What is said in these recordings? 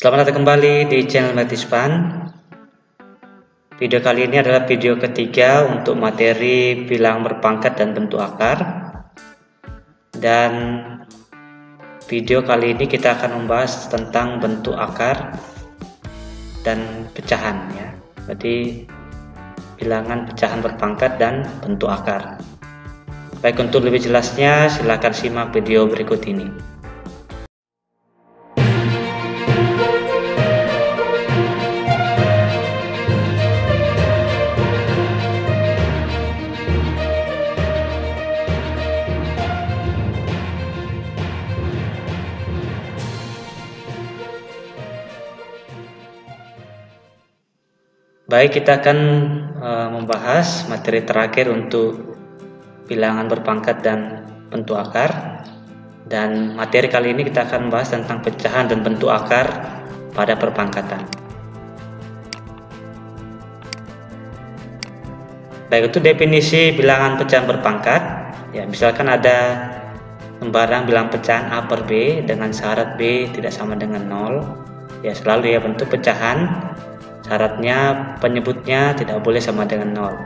Selamat datang kembali di channel Matispan. Video kali ini adalah video ketiga untuk materi bilangan berpangkat dan bentuk akar. Dan video kali ini kita akan membahas tentang bentuk akar dan pecahan ya. Berarti bilangan pecahan berpangkat dan bentuk akar. Baik, untuk lebih jelasnya silakan simak video berikut ini. Baik, kita akan membahas materi terakhir untuk bilangan berpangkat dan bentuk akar. Dan materi kali ini kita akan membahas tentang pecahan dan bentuk akar pada perpangkatan. Baik, untuk definisi bilangan pecahan berpangkat, ya misalkan ada lembaran bilangan pecahan A per B dengan syarat B tidak sama dengan 0. Ya selalu ya bentuk pecahan syaratnya penyebutnya tidak boleh sama dengan 0.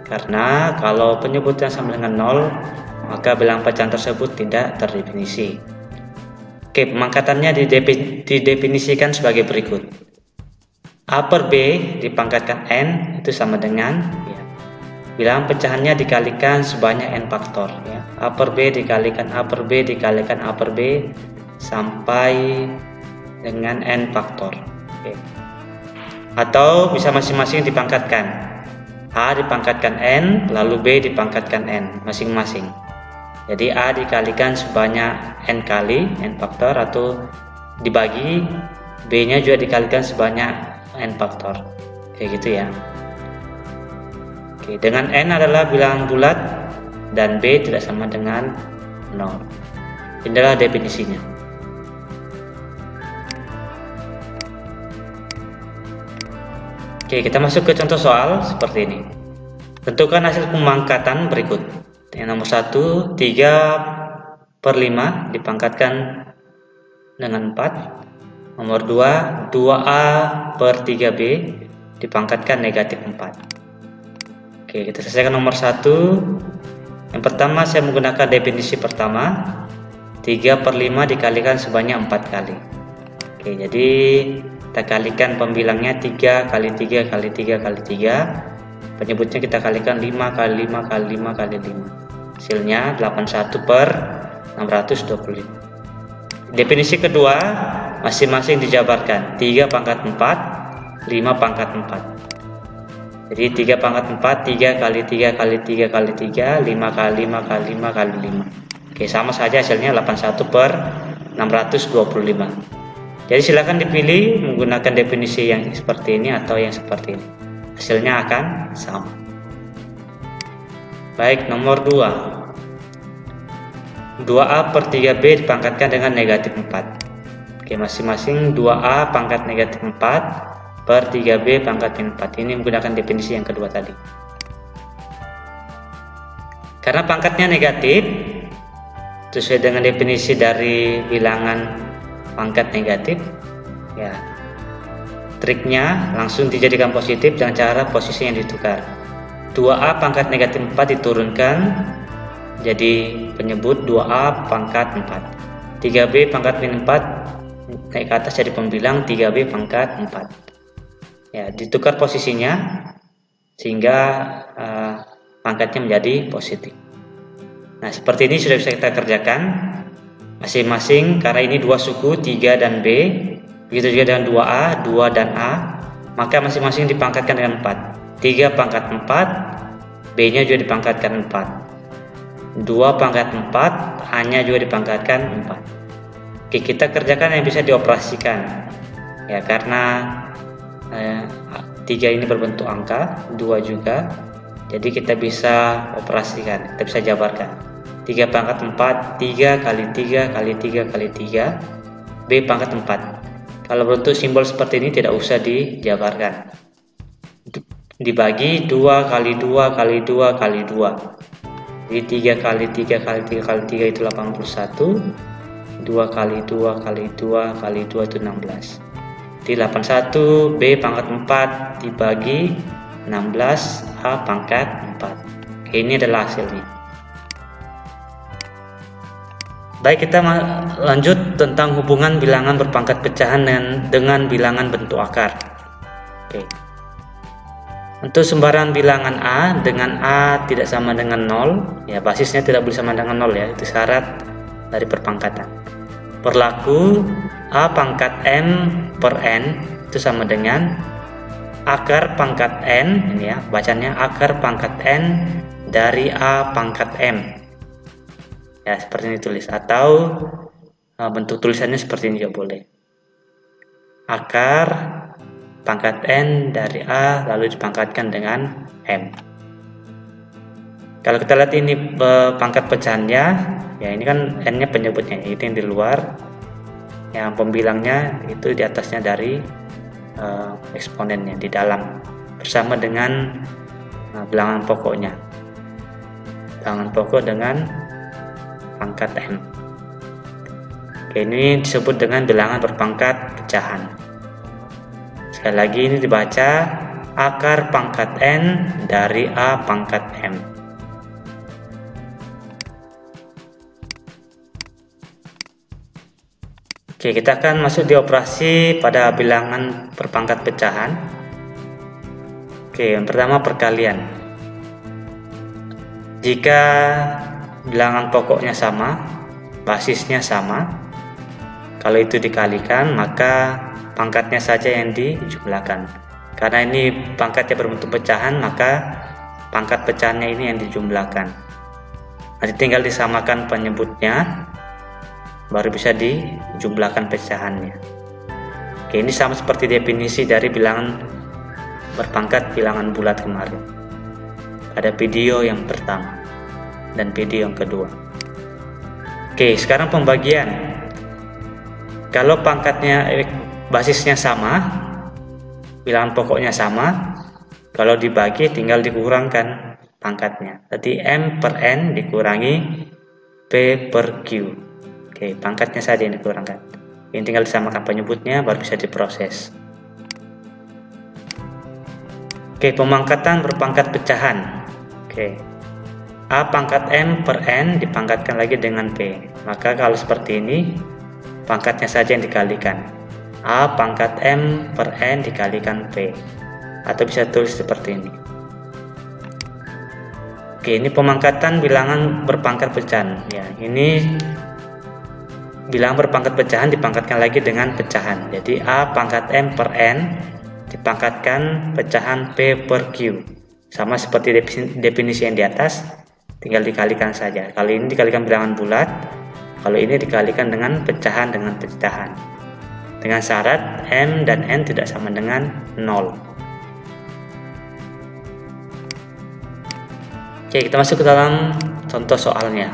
Karena kalau penyebutnya sama dengan 0, maka bilangan pecahan tersebut tidak terdefinisi. Oke, pemangkatannya didefinisikan sebagai berikut. A per B dipangkatkan N itu sama dengan ya, bilangan pecahannya dikalikan sebanyak N faktor ya. A per B dikalikan A per B dikalikan A per B sampai dengan N faktor. Oke. Atau bisa masing-masing dipangkatkan. A dipangkatkan N, lalu B dipangkatkan N masing-masing. Jadi A dikalikan sebanyak N kali N faktor, atau dibagi B nya juga dikalikan sebanyak N faktor. Kayak gitu ya. Oke, dengan N adalah bilangan bulat dan B tidak sama dengan 0. Inilah definisinya. Oke, kita masuk ke contoh soal seperti ini. Tentukan hasil pemangkatan berikut. Yang nomor 1, 3/5 dipangkatkan dengan 4. Nomor 2, 2A per 3B dipangkatkan negatif 4. Oke, kita selesaikan nomor 1. Yang pertama saya menggunakan definisi pertama. 3/5 dikalikan sebanyak 4 kali. Oke, jadi kita kalikan pembilangnya 3 kali 3 kali 3 kali 3. Penyebutnya kita kalikan 5 kali 5 kali 5 kali 5. Hasilnya 81/625. Definisi kedua masing-masing dijabarkan. 3 pangkat 4, 5 pangkat 4. Jadi 3 pangkat 4, 3 kali 3 kali 3 kali 3, 5 kali 5 kali 5 kali 5. Oke, sama saja hasilnya 81/625. Jadi silakan dipilih menggunakan definisi yang seperti ini atau yang seperti ini. Hasilnya akan sama. Baik, nomor 2. 2A per 3B dipangkatkan dengan negatif 4. Oke, masing-masing 2A pangkat negatif 4 per 3B pangkat 4. Ini menggunakan definisi yang kedua tadi. Karena pangkatnya negatif, sesuai dengan definisi dari bilangan pangkat negatif ya, triknya langsung dijadikan positif dengan cara posisi yang ditukar. 2A pangkat negatif 4 diturunkan jadi penyebut 2A pangkat 4. 3B pangkat min 4 naik ke atas jadi pembilang 3B pangkat 4 ya, ditukar posisinya sehingga pangkatnya menjadi positif. Nah, seperti ini sudah bisa kita kerjakan masing-masing, karena ini dua suku 3 dan B, begitu juga dengan 2A, 2 dan A, maka masing-masing dipangkatkan dengan 4. 3 pangkat 4, B nya juga dipangkatkan 4. 2 pangkat 4, A nya juga dipangkatkan 4. Oke, kita kerjakan yang bisa dioperasikan ya, karena 3 ini berbentuk angka, 2 juga, jadi kita bisa operasikan, kita bisa jabarkan. 3 pangkat 4, 3 kali 3 kali 3 kali 3, B pangkat 4. Kalau bentuk simbol seperti ini tidak usah dijabarkan. Dibagi 2 kali 2 kali 2 kali 2. Jadi 3 kali 3 kali 3 kali 3 itu 81. 2 kali 2 kali 2 kali 2 itu 16. Di 81 B pangkat 4 dibagi 16 A pangkat 4. Oke, ini adalah hasilnya. Baik, kita lanjut tentang hubungan bilangan berpangkat pecahan dengan bilangan bentuk akar. Oke. Untuk sembarang bilangan A dengan A tidak sama dengan 0, ya basisnya tidak boleh sama dengan 0 ya, itu syarat dari perpangkatan. Berlaku A pangkat M per N itu sama dengan akar pangkat N, ini ya, bacanya akar pangkat N dari A pangkat M. Ya, seperti ini tulis, atau bentuk tulisannya seperti ini juga boleh. Akar pangkat N dari A lalu dipangkatkan dengan M. Kalau kita lihat ini pangkat pecahannya, ya ini kan N-nya penyebutnya, itu yang di luar, yang pembilangnya itu di atasnya dari eksponennya di dalam, bersama dengan bilangan pokoknya. Bilangan pokok dengan pangkat M. Oke, ini disebut dengan bilangan berpangkat pecahan. Sekali lagi ini dibaca akar pangkat N dari A pangkat M. Oke, kita akan masuk di operasi pada bilangan berpangkat pecahan. Oke, yang pertama perkalian. Jika bilangan pokoknya sama, basisnya sama, kalau itu dikalikan maka pangkatnya saja yang dijumlahkan. Karena ini pangkatnya berbentuk pecahan, maka pangkat pecahannya ini yang dijumlahkan. Nanti tinggal disamakan penyebutnya, baru bisa dijumlahkan pecahannya. Oke, ini sama seperti definisi dari bilangan berpangkat bilangan bulat kemarin pada video yang pertama dan video yang kedua. Oke, sekarang pembagian. Kalau pangkatnya basisnya sama, bilangan pokoknya sama, kalau dibagi tinggal dikurangkan pangkatnya. Jadi M per N dikurangi P per Q. Oke, pangkatnya saja yang dikurangkan. Ini tinggal disamakan penyebutnya baru bisa diproses. Oke, pemangkatan berpangkat pecahan. Oke. A pangkat M per N dipangkatkan lagi dengan P. Maka kalau seperti ini, pangkatnya saja yang dikalikan. A pangkat M per N dikalikan P. Atau bisa tulis seperti ini. Oke, ini pemangkatan bilangan berpangkat pecahan. Ya, ini bilangan berpangkat pecahan dipangkatkan lagi dengan pecahan. Jadi A pangkat M per N dipangkatkan pecahan P per Q. Sama seperti definisi yang di atas, tinggal dikalikan saja. Kalau ini dikalikan bilangan bulat, kalau ini dikalikan dengan pecahan dengan syarat M dan N tidak sama dengan 0. Oke, kita masuk ke dalam contoh soalnya.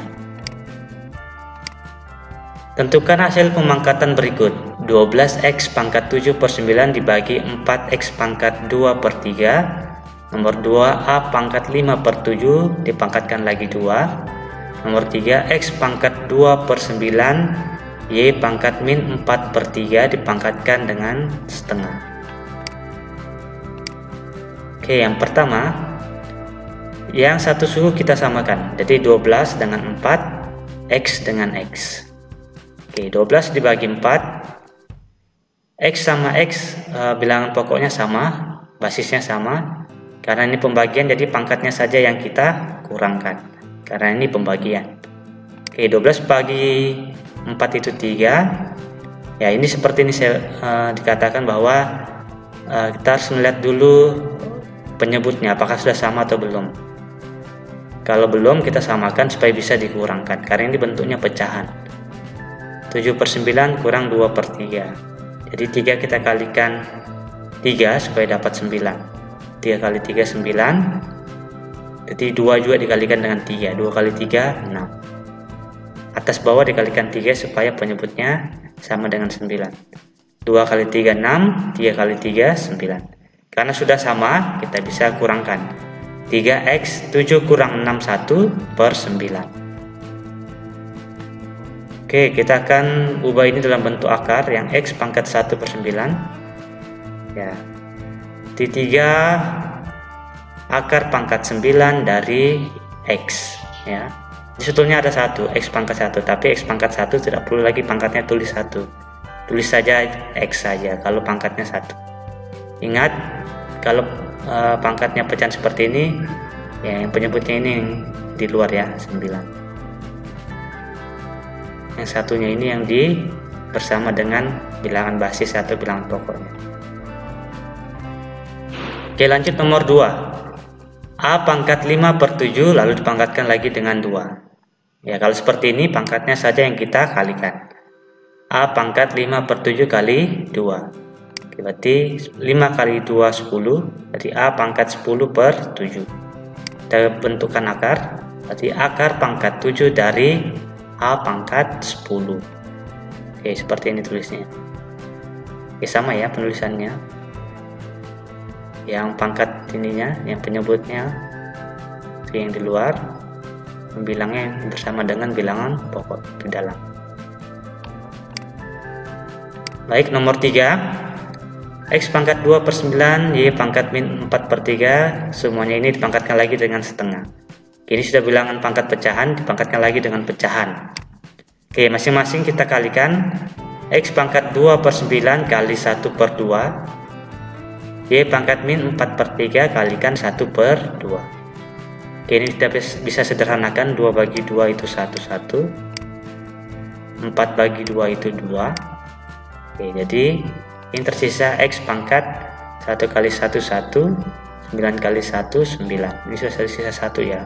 Tentukan hasil pemangkatan berikut. 12x pangkat 7 per 9 dibagi 4x pangkat 2 per 3. Nomor 2, A pangkat 5 per 7 dipangkatkan lagi 2. Nomor 3, X pangkat 2 per 9, Y pangkat min 4 per 3 dipangkatkan dengan setengah. Oke, yang pertama, yang satu suku kita samakan. Jadi 12 dengan 4, X dengan X. Oke, 12 dibagi 4, X sama X bilangan pokoknya sama, basisnya sama. Karena ini pembagian, jadi pangkatnya saja yang kita kurangkan. Karena ini pembagian. Oke, 12 bagi 4 itu 3. Ya, ini seperti ini saya dikatakan bahwa kita harus melihat dulu penyebutnya, apakah sudah sama atau belum. Kalau belum, kita samakan supaya bisa dikurangkan. Karena ini bentuknya pecahan. 7 per 9 kurang 2 per 3. Jadi 3 kita kalikan 3 supaya dapat 9. 3 kali 3 9. Jadi 2 juga dikalikan dengan 3. 2 kali 3 6. Atas bawah dikalikan 3 supaya penyebutnya sama dengan 9. 2 kali 3 6. 3 kali 3 9. Karena sudah sama, kita bisa kurangkan. 3x 7 kurang 6 1 per 9. Oke, kita akan ubah ini dalam bentuk akar yang x pangkat 1 per 9 Ya. Bukti 3, akar pangkat 9 dari X. Ya. Sebetulnya ada 1, X pangkat 1, tapi X pangkat 1 tidak perlu lagi pangkatnya tulis 1. Tulis saja X saja kalau pangkatnya 1. Ingat, kalau pangkatnya pecahan seperti ini, ya yang penyebutnya ini yang di luar ya, 9. Yang satunya ini yang bersama dengan bilangan basis atau bilangan pokoknya. Oke, lanjut nomor 2. A pangkat 5/7 lalu dipangkatkan lagi dengan 2. Ya, kalau seperti ini pangkatnya saja yang kita kalikan. A pangkat 5/7 kali 2. Oke, berarti 5 kali 2 10. Berarti A pangkat 10/7. Kita bentukkan akar. Berarti akar pangkat 7 dari A pangkat 10. Oke, seperti ini tulisnya. Oke, sama ya penulisannya. Yang pangkat ininya, yang penyebutnya yang di luar, bilangnya bersama dengan bilangan pokok di dalam. Baik, nomor 3. X pangkat 2/9, Y pangkat min 4/3, semuanya ini dipangkatkan lagi dengan setengah. Ini sudah bilangan pangkat pecahan, dipangkatkan lagi dengan pecahan. Oke, masing-masing kita kalikan. X pangkat 2/9 kali 1/2, Y pangkat min 4/3 kalikan 1/2. Oke, ini kita bisa sederhanakan. 2 bagi 2 itu 1, 4 bagi 2 itu 2. Oke, jadi ini tersisa X pangkat 1 kali 1, 1, 9 kali 1, 9. Ini sudah tersisa 1 ya.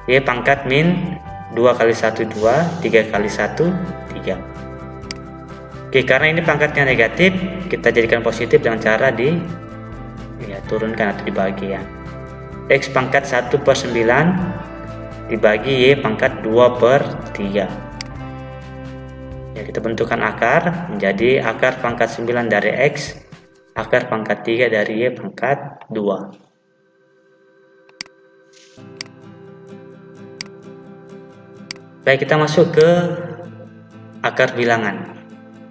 Y pangkat min 2 kali 1, 2, 3 kali 1, 3. Oke, karena ini pangkatnya negatif, kita jadikan positif dengan cara turunkan atau dibagi ya. X pangkat 1/9 dibagi Y pangkat 2/3. Ya, kita bentukkan akar menjadi akar pangkat 9 dari X, akar pangkat 3 dari Y pangkat 2. Baik, kita masuk ke akar bilangan.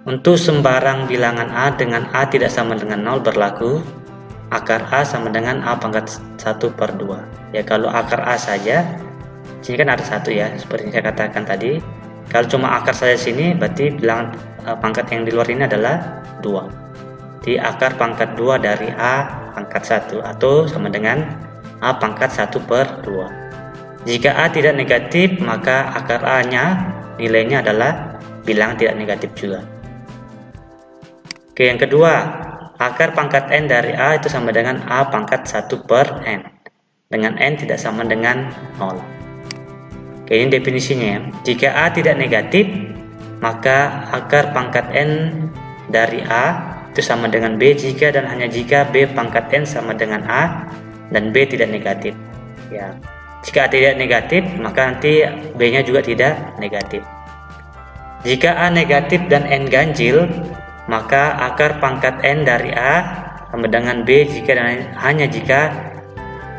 Untuk sembarang bilangan A dengan A tidak sama dengan 0 berlaku akar A sama dengan A pangkat 1/2. Ya, kalau akar A saja, sini kan ada 1 ya, seperti yang saya katakan tadi. Kalau cuma akar saja sini, berarti bilangan pangkat yang di luar ini adalah 2. Jadi akar pangkat 2 dari A pangkat 1 atau sama dengan A pangkat 1/2. Jika A tidak negatif, maka akar A-nya nilainya adalah bilangan tidak negatif juga. Oke, yang kedua, akar pangkat N dari A itu sama dengan A pangkat 1/N. Dengan N tidak sama dengan 0. Oke, ini definisinya ya. Jika A tidak negatif, maka akar pangkat N dari A itu sama dengan B jika dan hanya jika B pangkat N sama dengan A dan B tidak negatif. Ya. Jika A tidak negatif, maka nanti B-nya juga tidak negatif. Jika A negatif dan N ganjil, maka akar pangkat N dari A sama dengan B jika dan hanya jika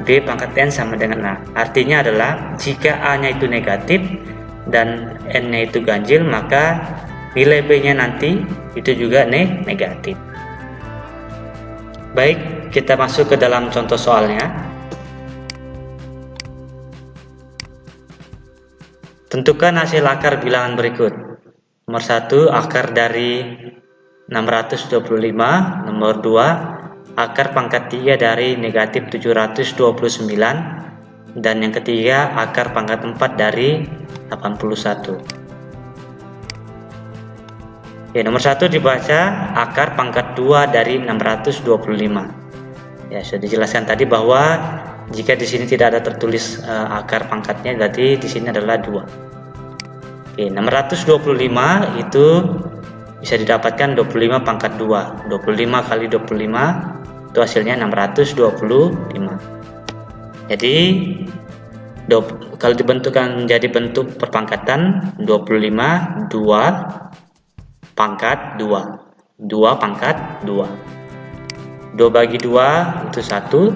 B pangkat N sama dengan A. Artinya adalah jika A-nya itu negatif dan N-nya itu ganjil, maka nilai B-nya nanti itu juga negatif. Baik, kita masuk ke dalam contoh soalnya. Tentukan hasil akar bilangan berikut. Nomor 1, akar dari 625. Nomor 2, akar pangkat 3 dari negatif 729. Dan yang ketiga, akar pangkat 4 dari 81. Ya, nomor 1 dibaca akar pangkat 2 dari 625. Ya, sudah dijelaskan tadi bahwa jika di sini tidak ada tertulis akar pangkatnya, berarti di sini adalah 2. Oke, 625 itu bisa didapatkan 25 pangkat 2. 25 kali 25 itu hasilnya 625. Jadi kalau dibentukkan menjadi bentuk perpangkatan 25 2 pangkat 2. 2 pangkat 2. 2 bagi 2 itu 1.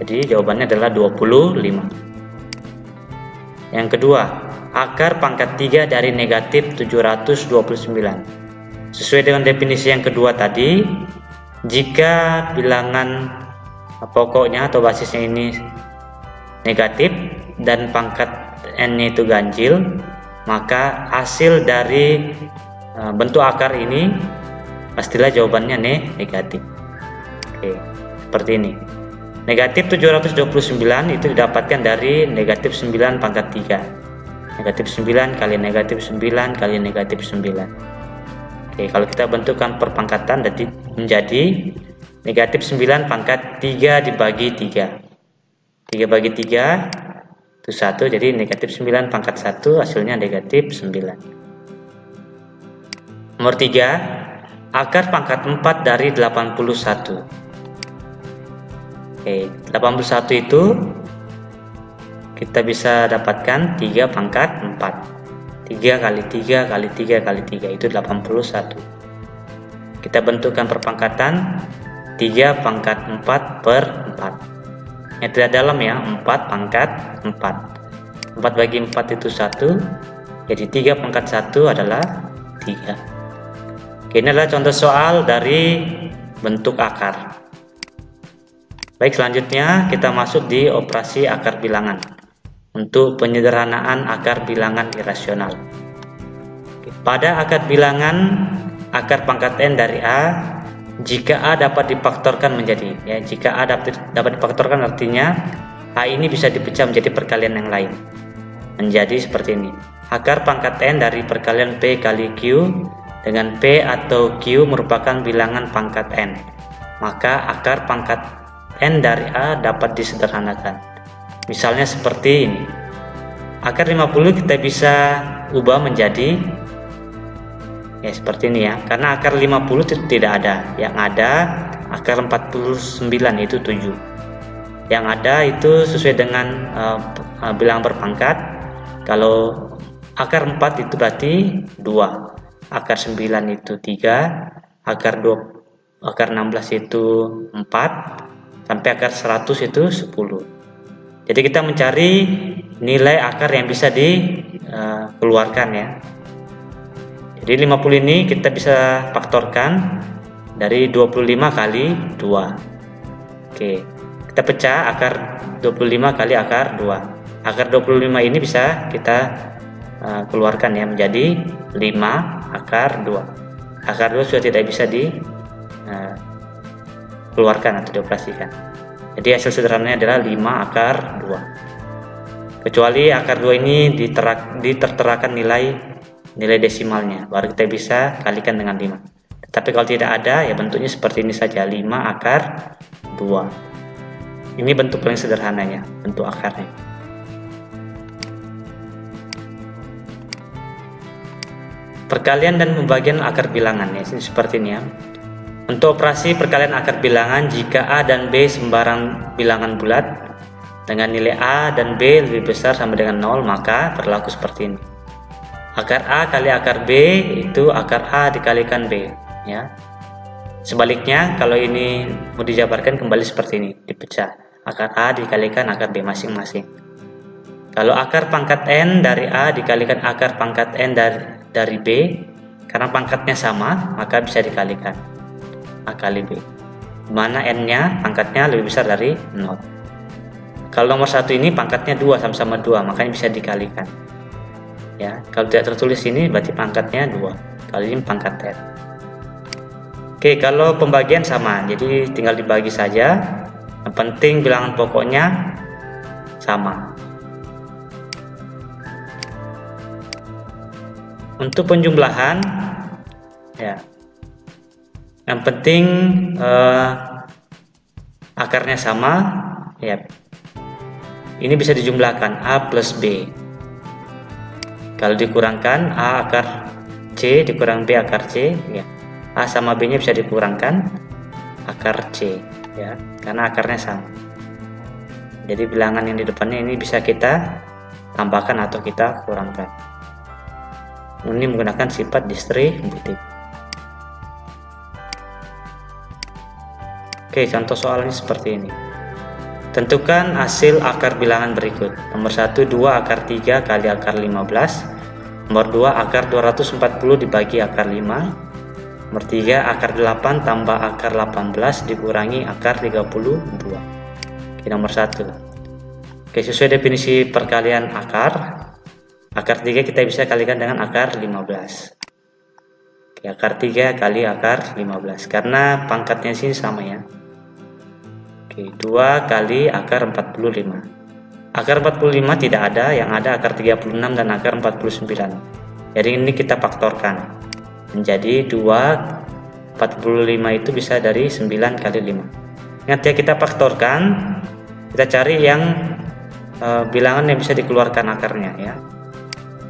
Jadi jawabannya adalah 25. Yang kedua, akar pangkat 3 dari negatif 729. Sesuai dengan definisi yang kedua tadi, Jika bilangan pokoknya atau basisnya ini negatif dan pangkat n-nya itu ganjil, maka hasil dari bentuk akar ini pastilah jawabannya negatif. Oke, seperti ini. Negatif 729 itu didapatkan dari negatif 9 pangkat 3. Negatif 9 kali negatif 9 kali negatif 9. Oke, kalau kita bentukkan perpangkatan menjadi negatif 9 pangkat 3 dibagi 3. 3 bagi 3 itu 1, jadi negatif 9 pangkat 1 hasilnya negatif 9. Nomor 3, akar pangkat 4 dari 81. Oke, 81 itu kita bisa dapatkan 3 pangkat 4. 3 kali 3 kali 3 kali 3 itu 81. Kita bentukkan perpangkatan 3 pangkat 4 per 4. Yang tidak dalam ya, 4 pangkat 4. 4 bagi 4 itu 1. Jadi 3 pangkat 1 adalah 3. Oke, ini adalah contoh soal dari bentuk akar. Baik, selanjutnya kita masuk di operasi akar bilangan untuk penyederhanaan akar bilangan irasional. Pada akar bilangan akar pangkat n dari a, jika a dapat difaktorkan menjadi, ya, jika a dapat difaktorkan artinya a ini bisa dipecah menjadi perkalian yang lain. Menjadi seperti ini. Akar pangkat n dari perkalian p kali q dengan p atau q merupakan bilangan pangkat n. Maka akar pangkat n dari a dapat disederhanakan. Misalnya seperti ini. Akar 50 kita bisa ubah menjadi ya seperti ini ya. Karena akar 50 itu tidak ada. Yang ada akar 49 itu 7. Yang ada itu sesuai dengan bilangan berpangkat. Kalau akar 4 itu berarti 2. Akar 9 itu 3. Akar 16 itu 4. Sampai akar 100 itu 10. Jadi kita mencari nilai akar yang bisa dikeluarkan ya. Jadi 50 ini kita bisa faktorkan dari 25 kali 2. Oke, kita pecah akar 25 kali akar 2. Akar 25 ini bisa kita keluarkan ya menjadi 5 akar 2. Akar 2 sudah tidak bisa dikeluarkan atau dioperasikan. Jadi hasil sederhananya adalah 5 akar 2. Kecuali akar 2 ini diterterakan nilai desimalnya, baru kita bisa kalikan dengan 5. Tapi kalau tidak ada, ya bentuknya seperti ini saja, 5 akar 2. Ini bentuk paling sederhananya, bentuk akarnya. Perkalian dan pembagian akar bilangan ya, seperti ini ya. Untuk operasi perkalian akar bilangan, jika A dan B sembarang bilangan bulat dengan nilai A dan B lebih besar sama dengan 0, maka berlaku seperti ini. Akar A kali akar B itu akar A dikalikan B ya. Sebaliknya kalau ini mau dijabarkan kembali seperti ini, dipecah. Akar A dikalikan akar B masing-masing. Kalau akar pangkat n dari A dikalikan akar pangkat n dari B, karena pangkatnya sama, maka bisa dikalikan A kali B, mana n-nya pangkatnya lebih besar dari 0. Kalau nomor 1 ini pangkatnya 2, sama-sama 2, makanya bisa dikalikan ya. Kalau tidak tertulis ini berarti pangkatnya 2, kali ini pangkat n. Oke, kalau pembagian sama, jadi tinggal dibagi saja. Yang penting bilangan pokoknya sama. Untuk penjumlahan ya, yang penting akarnya sama ya. Ini bisa dijumlahkan A plus B. Kalau dikurangkan A akar C dikurang B akar C ya. A sama B nya bisa dikurangkan akar C ya, karena akarnya sama. Jadi bilangan yang di depannya ini bisa kita tambahkan atau kita kurangkan. Ini menggunakan sifat distributif. Oke, contoh soalnya seperti ini. Tentukan hasil akar bilangan berikut. Nomor 1, 2 akar 3 kali akar 15. Nomor 2, akar 240 dibagi akar 5. Nomor 3, akar 8 tambah akar 18 dikurangi akar 32. Oke, nomor 1. Oke, sesuai definisi perkalian akar 3 kita bisa kalikan dengan akar 15. Oke, akar 3 kali akar 15 karena pangkatnya sini sama ya. Oke, 2 kali akar 45. Akar 45 tidak ada, yang ada akar 36 dan akar 49. Jadi ini kita faktorkan menjadi 2, 45 itu bisa dari 9 kali 5. Ingat ya, kita faktorkan, kita cari yang bilangan yang bisa dikeluarkan akarnya ya.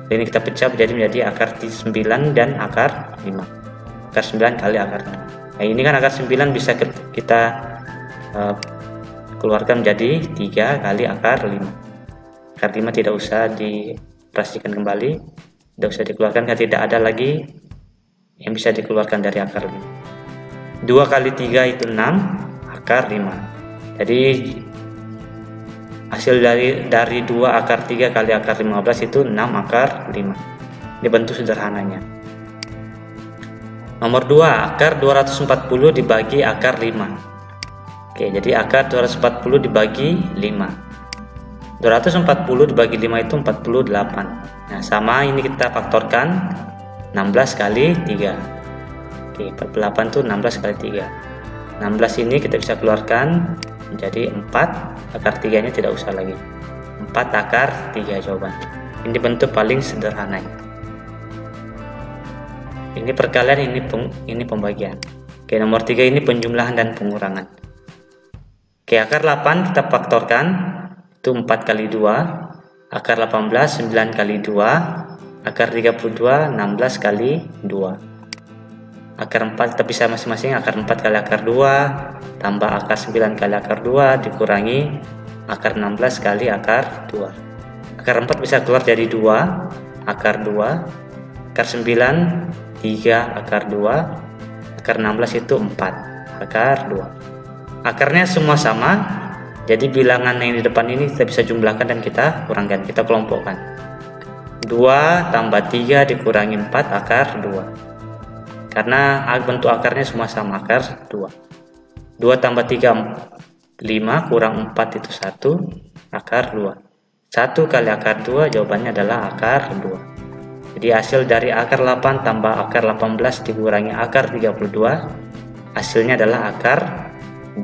Ini kita pecah menjadi akar 9 dan akar 5. Akar 9 kali akar 5. Nah, ini kan akar 9 bisa kita keluarkan menjadi 3 kali akar 5. Akar 5 tidak usah dioperasikan kembali, tidak usah dikeluarkan karena tidak ada lagi yang bisa dikeluarkan dari akar 5. 2 kali 3 itu 6 akar 5. Jadi hasil dari 2 akar 3 kali akar 15 itu 6 akar 5. Ini bentuk sederhananya. Nomor 2, akar 240 dibagi akar 5. Oke, jadi akar 240 dibagi 5. 240 dibagi 5 itu 48. Nah, sama ini kita faktorkan 16 kali 3. Oke, 48 itu 16 kali 3. 16 ini kita bisa keluarkan menjadi 4. Akar 3 nya tidak usah lagi. 4 akar 3 jawaban. Ini bentuk paling sederhananya. Ini perkalian, ini pembagian. Oke, nomor 3 ini penjumlahan dan pengurangan. Oke, akar 8 kita faktorkan itu 4 kali 2, akar 18 9 kali 2, akar 32 16 kali 2. Akar 4 kita bisa masing-masing, akar 4 kali akar 2 tambah akar 9 kali akar 2 dikurangi akar 16 kali akar 2. Akar 4 bisa keluar jadi 2 akar 2, akar 9 3 akar 2, akar 16 itu 4 akar 2. Akarnya semua sama, jadi bilangan yang di depan ini kita bisa jumlahkan dan kita kurangkan, kita kelompokkan. 2 tambah 3 dikurangi 4 akar 2. Karena bentuk akarnya semua sama, akar 2. 2 tambah 3 5 kurang 4 itu 1 akar 2. 1 kali akar 2 jawabannya adalah akar 2. Jadi hasil dari akar 8 tambah akar 18 dikurangi akar 32, hasilnya adalah akar 2.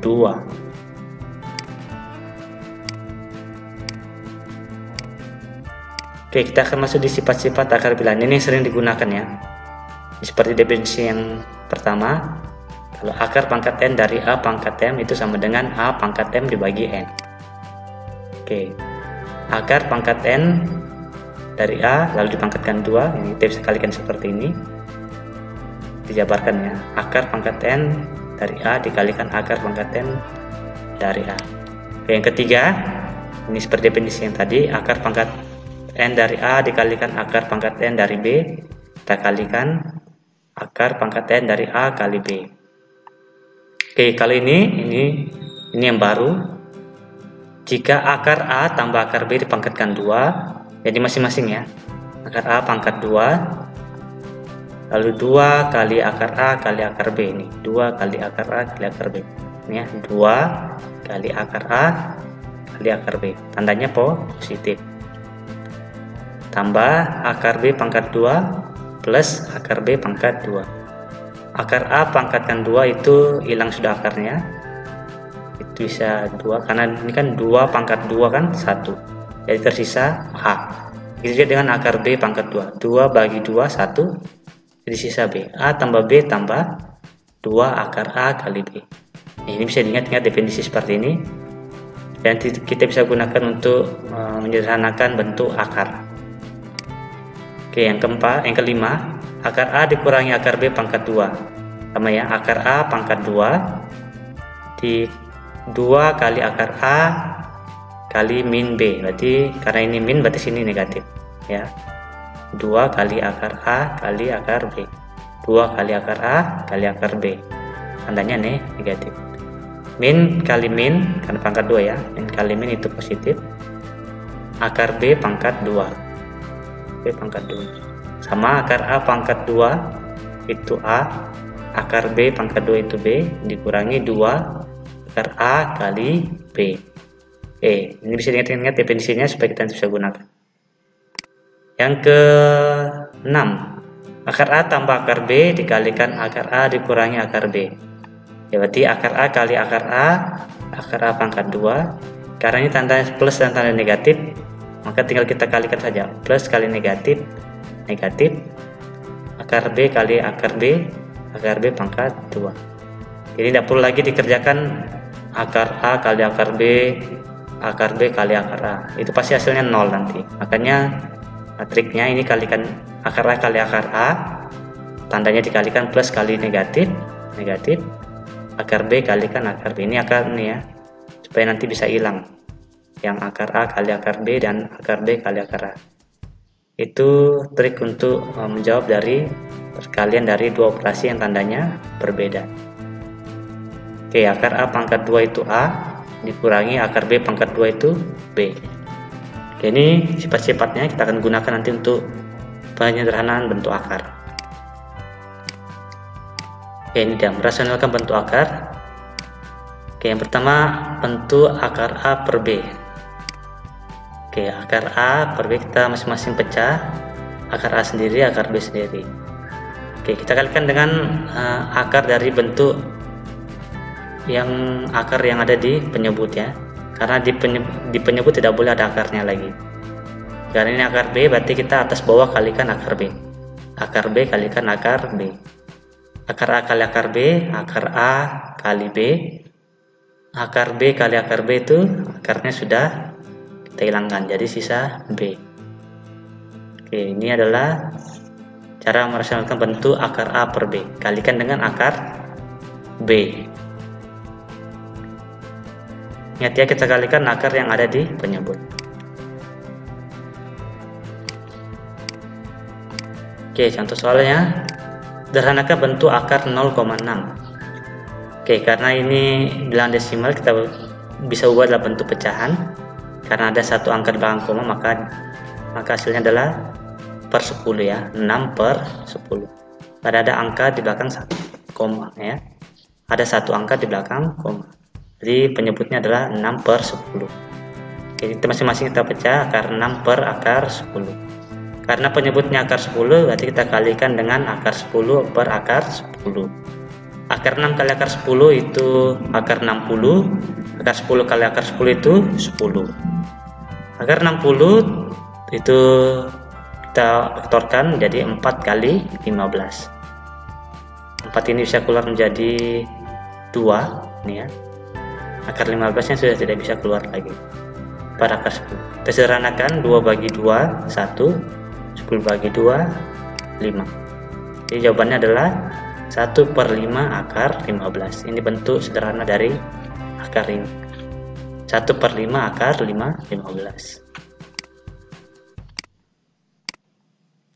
Oke, kita akan masuk di sifat-sifat akar bilangan. Ini sering digunakan ya. Seperti definisi yang pertama, kalau akar pangkat n dari a pangkat m itu sama dengan a pangkat m dibagi n. Oke, akar pangkat n dari a lalu dipangkatkan 2, ini kita bisa kalikan seperti ini. Dijabarkan ya, akar pangkat n dari A dikalikan akar pangkat n dari A. Oke, yang ketiga, ini seperti definisi yang tadi, akar pangkat n dari A dikalikan akar pangkat n dari B, kita kalikan akar pangkat n dari A kali B. Oke, kalau ini yang baru. Jika akar A tambah akar B dipangkatkan 2, jadi masing-masing ya. Akar A pangkat 2 lalu 2 kali akar A kali akar B, ini 2 kali akar A kali akar B ini ya, 2 kali akar A kali akar B, tandanya positif, tambah akar B pangkat 2 plus akar B pangkat 2. Akar A pangkatkan 2 itu hilang sudah akarnya, itu bisa 2 karena ini kan 2 pangkat 2 kan 1, jadi tersisa A. Begitu juga dengan akar B pangkat 2, 2 bagi 2 1, jadi sisa B. A tambah B tambah 2 akar A kali B. Ini bisa diingat-ingat definisi seperti ini. Dan kita bisa gunakan untuk menyederhanakan bentuk akar. Oke, yang kelima, akar A dikurangi akar B pangkat 2. Sama ya, akar A pangkat 2 di 2 kali akar A kali min B. Berarti karena ini min berarti sini negatif ya. 2 kali akar A kali akar B, 2 kali akar A kali akar B, tandanya negatif. Min kali min, karena pangkat 2 ya, min kali min itu positif. Akar B pangkat 2, B pangkat 2 sama akar A pangkat 2 itu A, akar B pangkat 2 itu B dikurangi 2 akar A kali B. Ini bisa diingat-ingat definisinya supaya kita bisa gunakan. Yang ke-6, akar A tambah akar B dikalikan akar A dikurangi akar B. Ya, berarti akar A kali akar A pangkat 2. Karena ini tandanya plus dan tanda negatif, maka tinggal kita kalikan saja. Plus kali negatif, negatif. Akar B kali akar B pangkat 2. Jadi tidak perlu lagi dikerjakan akar A kali akar B kali akar A. Itu pasti hasilnya 0 nanti. Makanya triknya ini kalikan akar A kali akar A, tandanya dikalikan plus kali negatif, negatif. Akar B kalikan akar B. Ini akar ini ya, supaya nanti bisa hilang yang akar A kali akar B dan akar B kali akar A. Itu trik untuk menjawab dari perkalian dari dua operasi yang tandanya berbeda. Oke, akar A pangkat 2 itu A dikurangi akar B pangkat 2 itu B. Oke, ini sifat-sifatnya kita akan gunakan nanti untuk penyederhanaan bentuk akar. Oke, ini dia merasionalkan bentuk akar. Oke, yang pertama bentuk akar A per B. Oke, akar A per B kita masing-masing pecah, akar A sendiri, akar B sendiri. Oke, kita kalikan dengan akar dari bentuk akar yang ada di penyebut ya, karena di penyebut tidak boleh ada akarnya lagi. Karena ini akar B, berarti kita atas bawah kalikan akar B, akar B kalikan akar B, akar A kali akar B, akar A kali B, akar B kali akar B itu akarnya sudah kita hilangkan, jadi sisa B. Oke, ini adalah cara merasionalkan bentuk akar A per B, kalikan dengan akar B. Ingat ya, kita kalikan akar yang ada di penyebut. Oke, contoh soalnya, sederhanakan bentuk akar 0,6. Oke, karena ini bilangan desimal, kita bisa ubah dalam bentuk pecahan. Karena ada satu angka di belakang koma, maka hasilnya adalah per 10 ya, 6 per 10. Pada ada angka di belakang koma ya, ada satu angka di belakang koma. Jadi penyebutnya adalah 6 per 10. Jadi masing-masing kita pecah akar 6 per akar 10. Karena penyebutnya akar 10, berarti kita kalikan dengan akar 10 per akar 10. Akar 6 kali akar 10 itu akar 60. Akar 10 kali akar 10 itu 10. Akar 60 itu kita vektorkan jadi 4 kali 15. 4 ini bisa keluar menjadi 2 nih ya. Akar 15 nya sudah tidak bisa keluar lagi pada akar 10. Kita sederhanakan 2 bagi 2 1, 10 bagi 2 5. Jadi jawabannya adalah 1 per 5 akar 15. Ini bentuk sederhana dari akar ini, 1 per 5 akar 15.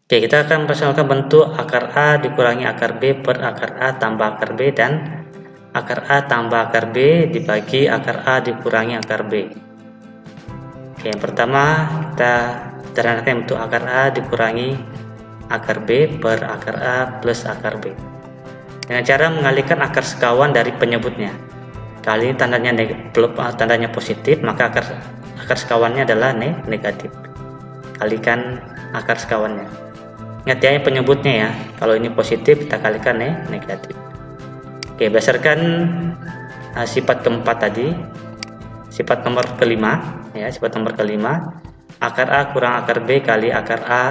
Oke, kita akan merasionalkan bentuk akar A dikurangi akar B per akar A tambah akar B dan akar A tambah akar B dibagi akar A dikurangi akar B. Oke, yang pertama kita sederhanakan bentuk akar A dikurangi akar B per akar A plus akar B dengan cara mengalihkan akar sekawan dari penyebutnya. Kali ini tandanya positif, maka akar sekawannya adalah negatif. Kalikan akar sekawannya. Ingat ya, penyebutnya ya, kalau ini positif kita kalikan negatif. Oke, berdasarkan sifat keempat tadi, sifat nomor kelima ya, sifat nomor kelima, akar A kurang akar B kali akar A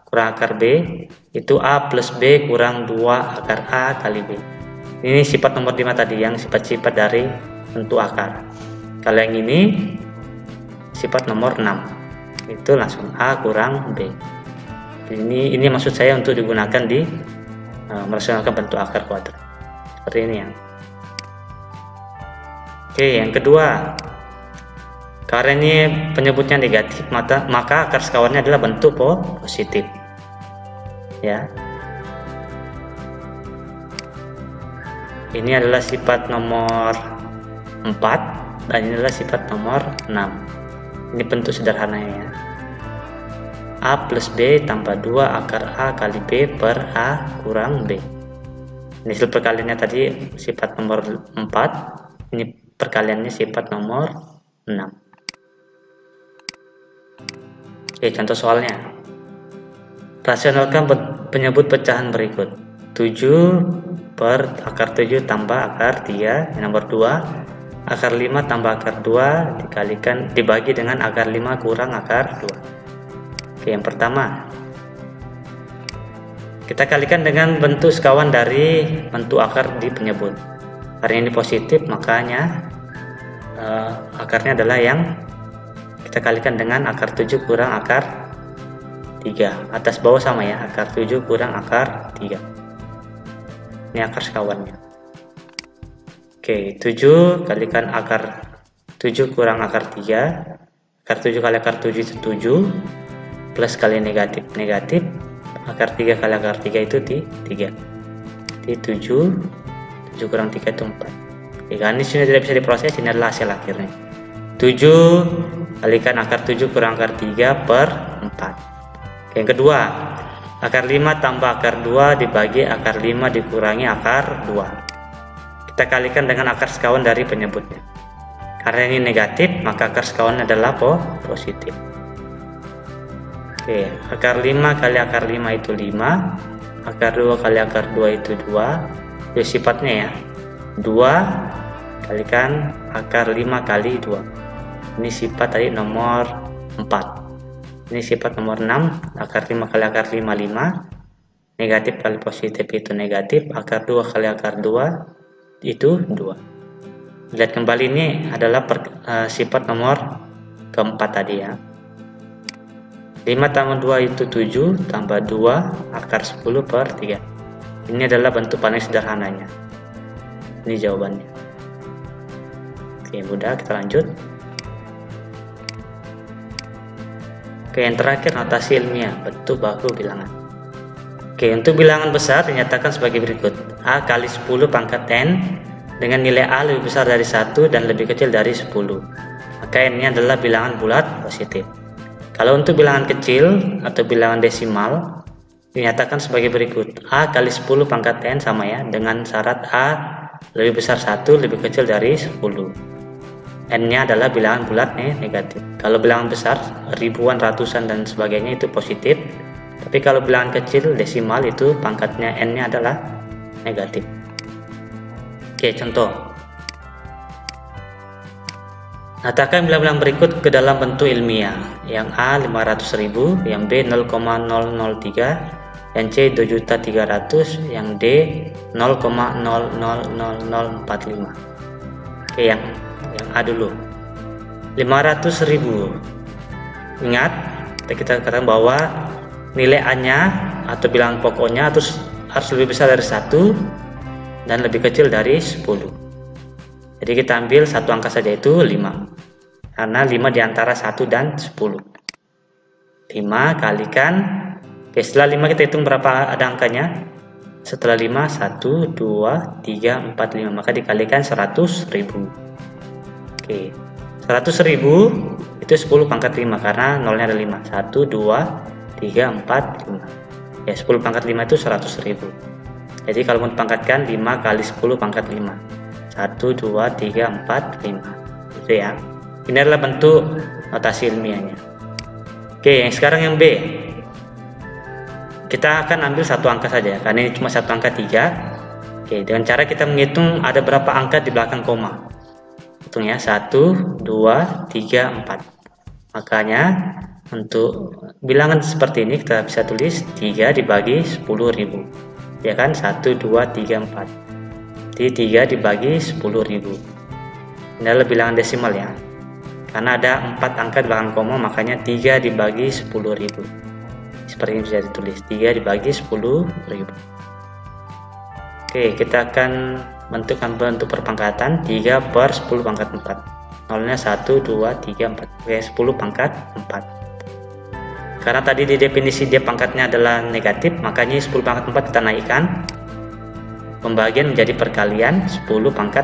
kurang akar B itu A plus B kurang 2 akar A kali B. Ini sifat nomor 5 tadi, yang sifat-sifat dari bentuk akar. Kalau yang ini sifat nomor 6, itu langsung A kurang B. Ini maksud saya untuk digunakan di merasionalkan bentuk akar kuadrat. Seperti ini ya. Oke, yang kedua, karena ini penyebutnya negatif, maka akar sekawannya adalah bentuk positif ya. Ini adalah sifat nomor 4 dan ini adalah sifat nomor 6. Ini bentuk sederhananya ya. A plus B tambah 2 akar A kali B per A kurang B. Ini hasil perkaliannya tadi sifat nomor 4, ini perkaliannya sifat nomor 6. Oke, contoh soalnya. Rasionalkan penyebut pecahan berikut. 7 per akar 7 tambah akar 3, yang nomor 2. Akar 5 tambah akar 2 dibagi dengan akar 5 kurang akar 2. Oke, yang pertama, kita kalikan dengan bentuk sekawan dari bentuk akar di penyebut. Karena ini positif, makanya akarnya adalah yang kita kalikan dengan akar 7 kurang akar 3. Atas bawah sama ya, akar 7 kurang akar 3. Ini akar sekawannya. Oke, 7 kalikan akar 7 kurang akar 3. Akar 7 kali akar 7 itu 7. Plus kali negatif. Akar 3 kali akar 3 itu 3. Jadi 7 kurang 3 itu 4. Oke, karena ini sudah tidak bisa diproses, ini adalah hasil akhirnya. 7 kalikan akar 7 kurang akar 3 per 4. Oke, yang kedua, akar 5 tambah akar 2 dibagi akar 5 dikurangi akar 2. Kita kalikan dengan akar sekawan dari penyebutnya. Karena ini negatif, maka akar sekawan adalah positif. Oke, akar 5 kali akar 5 itu 5. Akar 2 kali akar 2 itu 2. Itu sifatnya ya. 2 kalikan akar 5 kali 2. Ini sifat tadi nomor 4. Ini sifat nomor 6. Akar 5 kali akar 5, 5. Negatif kali positif itu negatif. Akar 2 kali akar 2 itu 2. Lihat kembali, ini adalah sifat nomor keempat tadi ya. 5 tambah 2 itu 7, tambah 2 akar 10 per 3. Ini adalah bentuk paling sederhananya. Ini jawabannya. Oke, mudah, kita lanjut. Oke, yang terakhir notasi ilmiah, bentuk baku bilangan. Oke, untuk bilangan besar dinyatakan sebagai berikut. A kali 10 pangkat n dengan nilai A lebih besar dari 1 dan lebih kecil dari 10. Maka n-nya adalah bilangan bulat positif. Kalau untuk bilangan kecil atau bilangan desimal dinyatakan sebagai berikut. A kali 10 pangkat n sama ya, dengan syarat A lebih besar 1 lebih kecil dari 10. N-nya adalah bilangan bulat negatif. Kalau bilangan besar ribuan, ratusan dan sebagainya itu positif. Tapi kalau bilangan kecil desimal itu pangkatnya n-nya adalah negatif. Oke, contoh. Nyatakan bilangan berikut ke dalam bentuk ilmiah. Yang A 500.000, yang B 0,003, yang C 2.300.000, yang D 0,000045. Oke, yang A dulu. 500.000. Ingat, kita katakan bahwa nilai A-nya atau bilangan pokoknya harus lebih besar dari 1 dan lebih kecil dari 10. Jadi kita ambil satu angka saja, itu 5. Karena 5 diantara 1 dan 10. 5 kalikan. Oke, setelah 5 kita hitung berapa ada angkanya. Setelah 5, 1, 2, 3, 4, 5. Maka dikalikan 100.000. Oke, 100.000 itu 10 pangkat 5 karena nolnya ada 5. 1, 2, 3, 4, 5. Ya, 10 pangkat 5 itu 100.000. Jadi kalau mau dipangkatkan 5 kali 10 pangkat 5. 1, 2, 3, 4, 5. Itu ya. Ini adalah bentuk notasi ilmiahnya. Oke, yang sekarang yang B. Kita akan ambil satu angka saja, karena ini cuma satu angka 3. Oke, dengan cara kita menghitung ada berapa angka di belakang koma. Hitung ya, 1, 2, 3, 4. Makanya untuk bilangan seperti ini kita bisa tulis 3 dibagi 10.000. Ya kan, 1, 2, 3, 4. Jadi 3 dibagi 10.000. Ini adalah bilangan desimal ya. Karena ada 4 angka di belakang koma, makanya 3 dibagi 10.000. Seperti ini bisa ditulis, 3 dibagi 10.000. Oke, kita akan bentuk perpangkatan 3 per 10 pangkat 4. Nolnya 1, 2, 3, 4. Oke, 10 pangkat 4. Karena tadi di definisi dia pangkatnya adalah negatif, makanya 10 pangkat 4 kita naikkan. Pembagian menjadi perkalian, 10 pangkat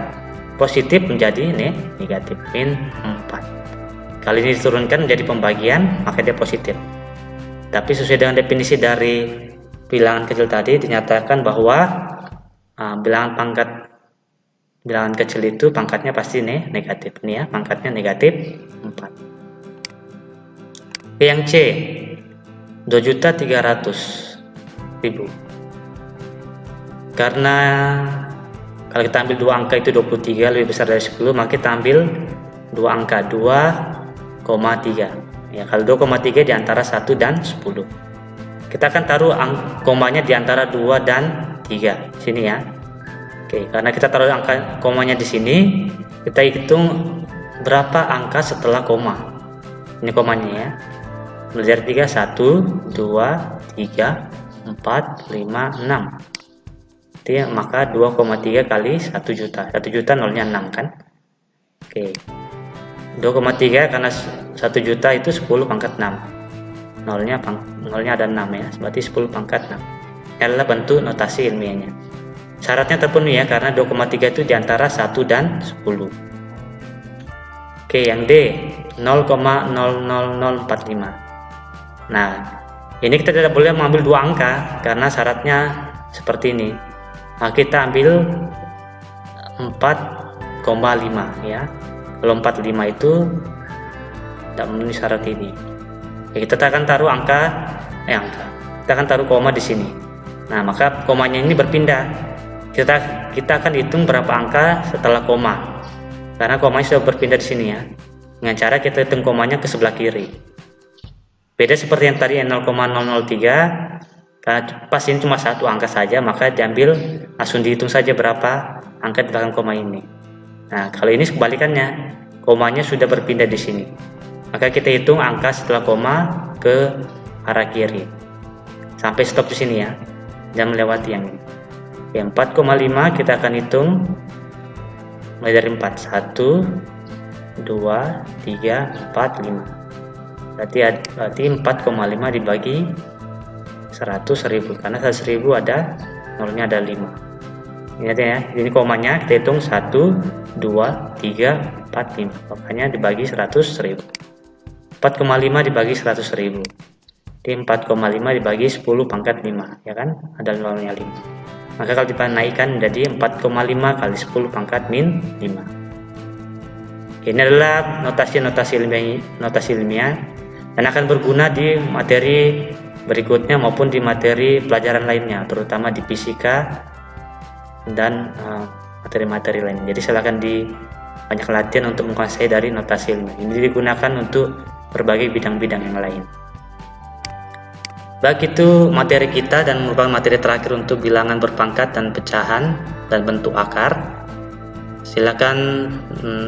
positif menjadi negatif, min 4. Kali ini diturunkan menjadi pembagian, maka dia positif. Tapi sesuai dengan definisi dari bilangan kecil tadi, dinyatakan bahwa bilangan kecil itu pangkatnya pasti negatif. Ini ya, pangkatnya negatif 4. Oke, yang C 2.300.000. Karena kalau kita ambil dua angka itu 23 lebih besar dari 10, maka kita ambil dua angka 2,3. Ya, kalau 2,3 di antara 1 dan 10. Kita akan taruh komanya di antara 2 dan 3 sini ya. Oke, karena kita taruh angka komanya di sini, kita hitung berapa angka setelah koma. Ini komanya ya. Mulai dari 3, 1, 2, 3, 4, 5, 6. Jadi, maka 2,3 kali 1 juta. 1 juta nolnya 6 kan? Oke. 2,3 karena 1 juta itu 10 pangkat 6. Nolnya ada 6 ya. Berarti 10 pangkat 6. Ini adalah bentuk notasi ilmiahnya. Syaratnya terpenuhi ya, karena 2,3 itu diantara 1 dan 10. Oke, yang D 0,00045. Nah, ini kita tidak boleh mengambil dua angka karena syaratnya seperti ini. Nah, kita ambil 4,5 ya. Kalau 45 itu tidak memenuhi syarat ini. Ya, kita akan taruh kita akan taruh koma di sini. Nah, maka komanya ini berpindah. Kita akan hitung berapa angka setelah koma. Karena komanya sudah berpindah di sini ya. Dengan cara kita hitung komanya ke sebelah kiri. Beda seperti yang tadi 0,003. Karena pas ini cuma satu angka saja, maka diambil langsung dihitung saja berapa angka di belakang koma ini. Nah, kalau ini kebalikannya, komanya sudah berpindah di sini. Maka kita hitung angka setelah koma ke arah kiri. Sampai stop di sini ya. Jangan melewati yang ini. 4,5 kita akan hitung mulai dari 4. 1, 2, 3, 4, 5. Berarti 4,5 dibagi 100.000, karena 100.000 ada nolnya ada 5. Ingat ya, ini komanya kita hitung 1, 2, 3, 4, 5. Makanya dibagi 100.000. 4,5 dibagi 100.000. Jadi 4,5 dibagi 10 pangkat 5, ya kan? Ada nolnya 5. Maka kalau kita naikkan menjadi 4,5 kali 10 pangkat min 5. Ini adalah notasi ilmiah dan akan berguna di materi berikutnya maupun di materi pelajaran lainnya, terutama di fisika dan materi-materi lain. Jadi silakan banyak latihan untuk menguasai dari notasi ilmiah. Ini digunakan untuk berbagai bidang-bidang yang lain. Baik, itu materi kita dan merupakan materi terakhir untuk bilangan berpangkat dan pecahan dan bentuk akar. Silakan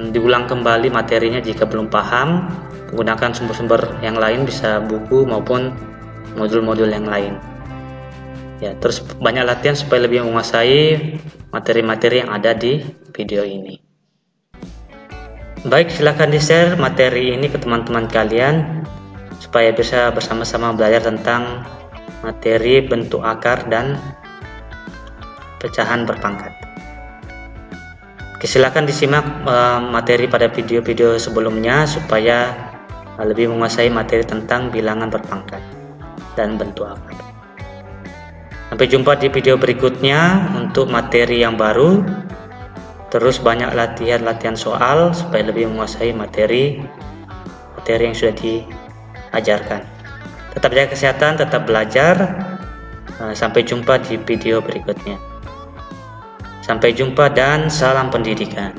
diulang kembali materinya jika belum paham. Menggunakan sumber-sumber yang lain, bisa buku maupun modul-modul yang lain. Ya, terus banyak latihan supaya lebih menguasai materi-materi yang ada di video ini. Baik, silakan di-share materi ini ke teman-teman kalian supaya bisa bersama-sama belajar tentang materi bentuk akar dan pecahan berpangkat. Oke, silakan disimak materi pada video-video sebelumnya supaya lebih menguasai materi tentang bilangan berpangkat dan bentuk akar. Sampai jumpa di video berikutnya untuk materi yang baru. Terus banyak latihan soal supaya lebih menguasai materi yang sudah diajarkan. Tetap jaga kesehatan, tetap belajar. Sampai jumpa di video berikutnya. Sampai jumpa dan salam pendidikan.